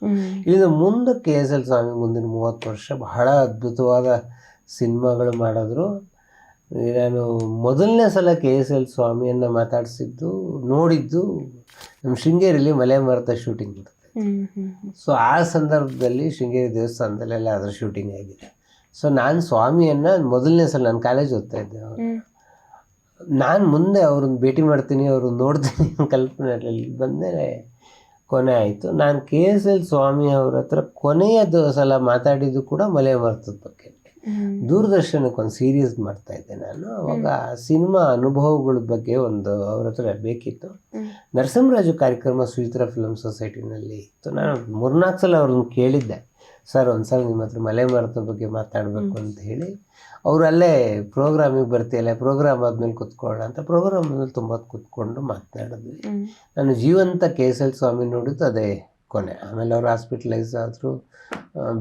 Speaker 2: ಇದು ಮುಂದೆ ಕೆ ಎಸ್ ಎಲ್ ಸ್ವಾಮಿ ಮುಂದಿನ 30 ವರ್ಷ ಬಹಳ ಅದ್ಭುತವಾದ ಸಿನಿಮಾಗಳು ಮಾಡಿದ್ರು. ನಾನು ಮೊದಲನೇ ಸಲ ಕೆ ಎಸ್ ಎಲ್ ಸ್ವಾಮಿಯನ್ನು ಮಾತಾಡಿಸಿದ್ದು ನೋಡಿದ್ದು ನಮ್ಮ ಶೃಂಗೇರಿಯಲ್ಲಿ ಮಲೆ ಮರದ ಶೂಟಿಂಗ್ ಇರುತ್ತೆ. ಸೊ ಆ ಸಂದರ್ಭದಲ್ಲಿ ಶೃಂಗೇರಿ ದೇವಸ್ಥಾನದಲ್ಲೆಲ್ಲ ಅದರ ಶೂಟಿಂಗ್ ಆಗಿದೆ. ಸೊ ನಾನು ಸ್ವಾಮಿಯನ್ನು ಮೊದಲನೇ ಸಲ ನಾನು ಕಾಲೇಜ್ ಓದ್ತಾ ಇದ್ದೆ. ನಾನು ಮುಂದೆ ಅವ್ರನ್ನ ಭೇಟಿ ಮಾಡ್ತೀನಿ, ಅವ್ರನ್ನ ನೋಡ್ತೀನಿ ಕಲ್ಪನೆಯಲ್ಲಿ ಬಂದಮೇಲೆ ಕೊನೆ ಆಯಿತು. ನಾನು ಕೆ ಎಸ್ ಎಲ್ ಸ್ವಾಮಿ ಅವ್ರ ಹತ್ರ ಕೊನೆಯದು ಸಲ ಮಾತಾಡಿದ್ದು ಕೂಡ ಮಲೆ ಮರ್ತದ ಬಗ್ಗೆ. ದೂರದರ್ಶನಕ್ಕೆ ಒಂದು ಸೀರೀಸ್ ಮಾಡ್ತಾಯಿದ್ದೆ ನಾನು. ಅವಾಗ ಸಿನಿಮಾ ಅನುಭವಗಳ ಬಗ್ಗೆ ಒಂದು ಅವ್ರ ಹತ್ರ ಬೇಕಿತ್ತು. ನರಸಿಂಹರಾಜು ಕಾರ್ಯಕ್ರಮ ಸುಚಿತ್ರ ಫಿಲ್ಮ್ ಸೊಸೈಟಿನಲ್ಲಿ ಇತ್ತು. ನಾನು 3-4 ಸಲ ಅವ್ರನ್ನ ಕೇಳಿದ್ದೆ, ಸರ್ ಒಂದು ಸಲ ನಿಮ್ಮ ಹತ್ರ ಮಲೆ ಮರದ ಬಗ್ಗೆ ಮಾತಾಡಬೇಕು ಅಂತ ಹೇಳಿ. ಅವರು ಅಲ್ಲೇ ಪ್ರೋಗ್ರಾಮಿಗೆ ಬರ್ತೀಯಲ್ಲ, ಪ್ರೋಗ್ರಾಮ್ ಆದಮೇಲೆ ಕೂತ್ಕೊಳ್ಳೋಣ ಅಂತ. ಪ್ರೋಗ್ರಾಮ್ ಆದಮೇಲೆ ತುಂಬ ಕೂತ್ಕೊಂಡು ಮಾತನಾಡಿದ್ವಿ. ನಾನು ಜೀವಂತ ಕೆ ಎಸ್ ಎಲ್ ಸ್ವಾಮಿ ನೋಡಿದ್ದು ಅದೇ ಕೊನೆ. ಆಮೇಲೆ ಅವರು ಹಾಸ್ಪಿಟಲೈಸ್ ಆದರು,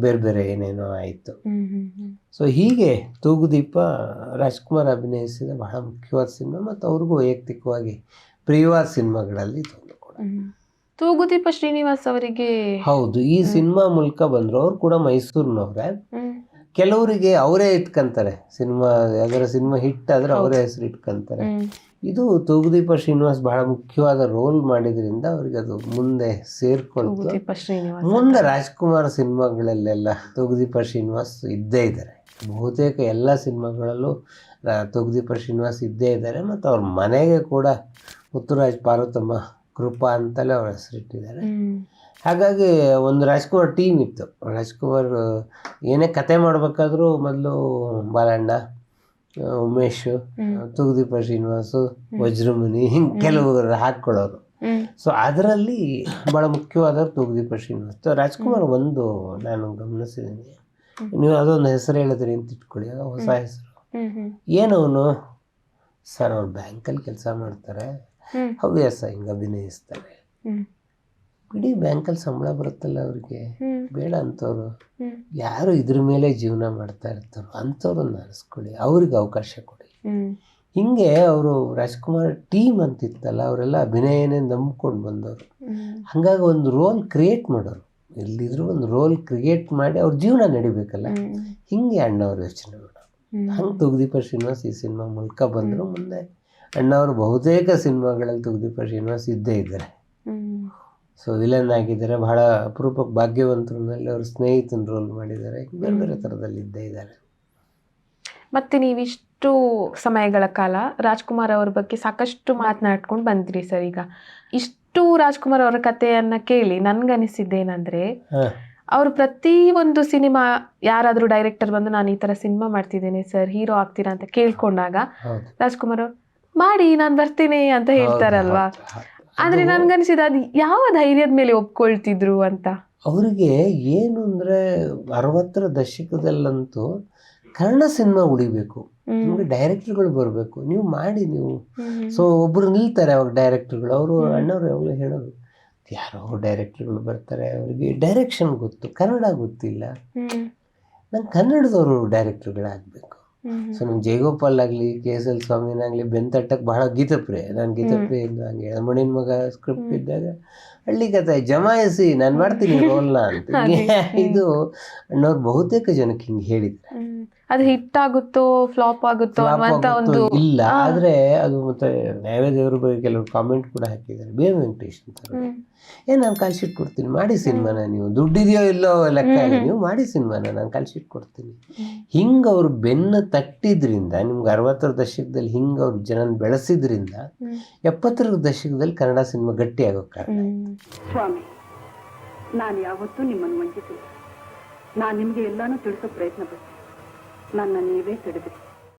Speaker 2: ಬೇರೆ ಬೇರೆ ಏನೇನೋ ಆಯಿತು. ಸೊ ಹೀಗೆ ತೂಗುದೀಪ ರಾಜ್ಕುಮಾರ್ ಅಭಿನಯಿಸಿದ ಬಹಳ ಮುಖ್ಯವಾದ ಸಿನಿಮಾ, ಮತ್ತು ಅವ್ರಿಗೂ ವೈಯಕ್ತಿಕವಾಗಿ ಪ್ರಿಯವಾದ ಸಿನಿಮಾಗಳಲ್ಲಿ ಇದೊಂದು ಕೂಡ.
Speaker 3: ತೂಗುದೀಪ ಶ್ರೀನಿವಾಸ್ ಅವರಿಗೆ
Speaker 2: ಹೌದು, ಈ ಸಿನಿಮಾ ಮೂಲಕ ಬಂದರು. ಅವ್ರು ಕೂಡ ಮೈಸೂರಿನವ್ರೆ. ಕೆಲವರಿಗೆ ಅವರೇ ಇಟ್ಕೊಂತಾರೆ ಸಿನಿಮಾ, ಯಾವ್ದಾರ ಸಿನಿಮಾ ಹಿಟ್ ಆದರೆ ಅವರೇ ಹೆಸರು ಇಟ್ಕೊಂತಾರೆ. ಇದು ತೂಗುದೀಪ ಶ್ರೀನಿವಾಸ್ ಬಹಳ ಮುಖ್ಯವಾದ ರೋಲ್ ಮಾಡಿದ್ರಿಂದ ಅವ್ರಿಗೆ ಅದು ಮುಂದೆ ಸೇರ್ಕೊಳ್ತು. ಮುಂದೆ ರಾಜ್ಕುಮಾರ್ ಸಿನಿಮಾಗಳಲ್ಲೆಲ್ಲ ತೂಗುದೀಪ ಶ್ರೀನಿವಾಸ್ ಇದ್ದೇ ಇದ್ದಾರೆ. ಬಹುತೇಕ ಎಲ್ಲ ಸಿನಿಮಾಗಳಲ್ಲೂ ತೂಗುದೀಪ ಶ್ರೀನಿವಾಸ್ ಇದ್ದೇ ಇದ್ದಾರೆ. ಮತ್ತು ಅವ್ರ ಮನೆಗೆ ಕೂಡ ಮುತ್ತುರಾಜ್ ಪಾರ್ವತಮ್ಮ ಕೃಪಾ ಅಂತಲೇ ಅವ್ರ ಹೆಸರಿಟ್ಟಿದ್ದಾರೆ. ಹಾಗಾಗಿ ಒಂದು ರಾಜ್ಕುಮಾರ್ ಟೀಮ್ ಇತ್ತು. ರಾಜ್ಕುಮಾರ್ ಏನೇ ಕತೆ ಮಾಡಬೇಕಾದ್ರೂ ಮೊದಲು ಬಾಲಣ್ಣ, ಉಮೇಶ್, ತೂಗುದೀಪ ಶ್ರೀನಿವಾಸು, ವಜ್ರಮುನಿ, ಹಿಂಗೆ ಕೆಲವರು ಹಾಕ್ಕೊಳ್ಳೋರು. ಸೊ ಅದರಲ್ಲಿ ಭಾಳ ಮುಖ್ಯವಾದ ತೂಗುದೀಪ ಶ್ರೀನಿವಾಸ್. ರಾಜ್ಕುಮಾರ್ ಒಂದು ನಾನು ಗಮನಿಸಿದ್ದೀನಿ, ನೀವು ಅದೊಂದು ಹೆಸರು ಹೇಳಿದ್ರಿ ಅಂತ ಇಟ್ಕೊಳ್ಳಿ, ಅದು ಹೊಸ ಹೆಸರು. ಏನವನು ಸರ್, ಅವ್ರು ಬ್ಯಾಂಕಲ್ಲಿ ಕೆಲಸ ಮಾಡ್ತಾರೆ, ಹವ್ಯಾಸ ಹಿಂಗೆ ಅಭಿನಯಿಸ್ತಾರೆ. ಇಡೀ ಬ್ಯಾಂಕಲ್ಲಿ ಸಂಬಳ ಬರುತ್ತಲ್ಲ ಅವ್ರಿಗೆ, ಬೇಡ ಅಂಥವ್ರು ಯಾರು ಇದ್ರ ಮೇಲೆ ಜೀವನ ಮಾಡ್ತಾ ಇರ್ತಾರೋ ಅಂಥವ್ರನ್ನ ಅನಿಸ್ಕೊಳ್ಳಿ, ಅವ್ರಿಗೆ ಅವಕಾಶ ಕೊಡಿ. ಹಿಂಗೆ ಅವರು ರಾಜ್ಕುಮಾರ್ ಟೀಮ್ ಅಂತಿತ್ತಲ್ಲ, ಅವರೆಲ್ಲ ಅಭಿನಯನೇ ನಂಬ್ಕೊಂಡು ಬಂದವರು. ಹಾಗಾಗಿ ಒಂದು ರೋಲ್ ಕ್ರಿಯೇಟ್ ಮಾಡೋರು, ಎಲ್ಲಿದ್ರು ಒಂದು ರೋಲ್ ಕ್ರಿಯೇಟ್ ಮಾಡಿ ಅವ್ರ ಜೀವನ ನಡಿಬೇಕಲ್ಲ, ಹಿಂಗೆ ಅಣ್ಣವ್ರು ಯೋಚನೆ ಮಾಡೋರು. ಹಂಗೆ ತೂಗುದೀಪ ಶ್ರೀನಿವಾಸ್ ಈ ಸಿನಿಮಾ ಮೂಲಕ ಬಂದರು. ಮುಂದೆ ಅಣ್ಣವರು ಬಹುತೇಕ ಸಿನಿಮಾಗಳಲ್ಲಿ ತೂಗುದೀಪ ಶ್ರೀನಿವಾಸ್ ಇದ್ದೇ ಇದ್ದಾರೆ. ಸೊ ವಿಲನ್ ಆಗಿದ್ದಾರೆ, ಬಹಳ ಅಪರೂಪಕ್ಕೆ ಭಾಗ್ಯವಂತರಲ್ಲಿ ಅವ್ರ ಸ್ನೇಹಿತನ ರೋಲ್ ಮಾಡಿದ್ದಾರೆ, ಬೇರೆ ಬೇರೆ ಥರದಲ್ಲಿ ಇದ್ದೇ ಇದ್ದಾರೆ.
Speaker 3: ಮತ್ತು ನೀವಿಷ್ಟು ಸಮಯಗಳ ಕಾಲ ರಾಜ್ಕುಮಾರ್ ಅವ್ರ ಬಗ್ಗೆ ಸಾಕಷ್ಟು ಮಾತನಾಡ್ಕೊಂಡು ಬಂದ್ರಿ ಸರ್. ಈಗ ಇಷ್ಟು ರಾಜ್ಕುಮಾರ್ ಅವರ ಕಥೆಯನ್ನು ಕೇಳಿ ನನ್ಗನಿಸಿದ್ದೇನೆಂದರೆ, ಅವರು ಪ್ರತಿ ಒಂದು ಸಿನಿಮಾ ಯಾರಾದರೂ ಡೈರೆಕ್ಟರ್ ಬಂದು ನಾನು ಈ ಥರ ಸಿನಿಮಾ ಮಾಡ್ತಿದ್ದೇನೆ ಸರ್, ಹೀರೋ ಆಗ್ತೀರಾ ಅಂತ ಕೇಳ್ಕೊಂಡಾಗ ರಾಜ್ಕುಮಾರ್ ಅವ್ರು ಮಾಡಿ ನಾನು ಬರ್ತೀನಿ ಅಂತ ಹೇಳ್ತಾರಲ್ವಾ. ಆದರೆ ನನ್ಗನ್ಸಿದ ಅದು ಯಾವ ಧೈರ್ಯದ ಮೇಲೆ ಒಪ್ಕೊಳ್ತಿದ್ರು ಅಂತ.
Speaker 2: ಅವರಿಗೆ ಏನು ಅಂದರೆ 60ರ ದಶಕದಲ್ಲಂತೂ ಕನ್ನಡ ಸಿನಿಮಾ ಉಳಿಬೇಕು, ನಿಮಗೆ ಡೈರೆಕ್ಟರ್ಗಳು ಬರಬೇಕು, ನೀವು ಮಾಡಿ ನೀವು. ಸೊ ಒಬ್ಬರು ನಿಲ್ತಾರೆ ಅವಾಗ ಡೈರೆಕ್ಟರ್ಗಳು. ಅವರು ಅಣ್ಣವ್ರು ಯಾವಾಗಲೂ ಹೇಳೋರು, ಯಾರೋ ಡೈರೆಕ್ಟರ್ಗಳು ಬರ್ತಾರೆ, ಅವರಿಗೆ ಡೈರೆಕ್ಷನ್ ಗೊತ್ತು, ಕನ್ನಡ ಗೊತ್ತಿಲ್ಲ, ನಂಗೆ ಕನ್ನಡದವರು ಡೈರೆಕ್ಟರ್ಗಳಾಗಬೇಕು. ಸೊ ನಮ್ ಜಯಗೋಪಾಲ್ ಆಗ್ಲಿ KSL ಸ್ವಾಮಿನಾಗ್ಲಿ ಬೆಂತಟ್ಟಕ್ಕೆ ಬಹಳ ಗೀತಪ್ರಿಯ. ನಾನು ಗೀತಪ್ರಿಯಿಂದ ಹಂಗೆ ಎಳಮಣಿನ ಮಗ ಸ್ಕ್ರಿಪ್ಟ್ ಇದ್ದಾಗ ಹಳ್ಳಿ ಕಥೆ ಜಮಾಯಿಸಿ ನಾನು ಮಾಡ್ತೀನಿ ರೋಲ್ನ ಅಂತ. ಇದು ಅಣ್ಣವ್ರು ಬಹುತೇಕ ಜನಕ್ಕೆ ಹಿಂಗೆ ಹೇಳಿದ್ದಾರೆ.
Speaker 3: ಅದು ಹಿಟ್ ಆಗುತ್ತೋ ಫ್ಲಾಪ್ ಆಗುತ್ತೋ ಅನ್ನುವಂತ ಒಂದು
Speaker 2: ಇಲ್ಲ, ಆದ್ರೆ ಅದು ಮತ್ತೆ ನೈವೇದ್ಯವ್ರ ಬಗ್ಗೆ ಕೆಲವರು ಕಾಮೆಂಟ್ ಕೂಡ ಹಾಕಿದ್ದಾರೆ. ಬೇರೆ ವೆಂಕಟೇಶ್ ಅಂತ ನಾನು ಕಾಲ್ ಶೀಟ್ ಕೊಡ್ತೀನಿ, ಮಾಡಿ ಸಿನಿಮಾನ, ನೀವು ದುಡ್ಡಿದೆಯೋ ಇಲ್ಲೋ ಲೆಕ್ಕ ಇಲ್ಲ, ನೀವು ಮಾಡಿ ಸಿನಿಮಾನ, ನಾನು ಕಾಲ್ ಶೀಟ್ ಕೊಡ್ತೀನಿ. ಹಿಂಗೆ ಅವ್ರು ಬೆನ್ನು ತಟ್ಟಿದ್ರಿಂದ, ನಿಮ್ಗೆ 60ರ ದಶಕದಲ್ಲಿ ಹಿಂಗೆ ಅವ್ರು ಜನ ಬೆಳೆಸಿದ್ರಿಂದ 70ರ ದಶಕದಲ್ಲಿ ಕನ್ನಡ ಸಿನಿಮಾ ಗಟ್ಟಿ ಆಗೋ ಕಾರಣ.
Speaker 5: ಸ್ವಾಮಿ, ನಾನು ಯಾವತ್ತೂ ನಿಮ್ಮನ್ನು ವಂಚಿಸಿಲ್ಲ. ನಾನು ನಿಮಗೆ ಎಲ್ಲಾನು ತಿಳಿಸೋ ಪ್ರಯತ್ನ ಪಟ್ಟೆ, ನನ್ನ ನೀವೇ ತಡೆದ್ರಿ.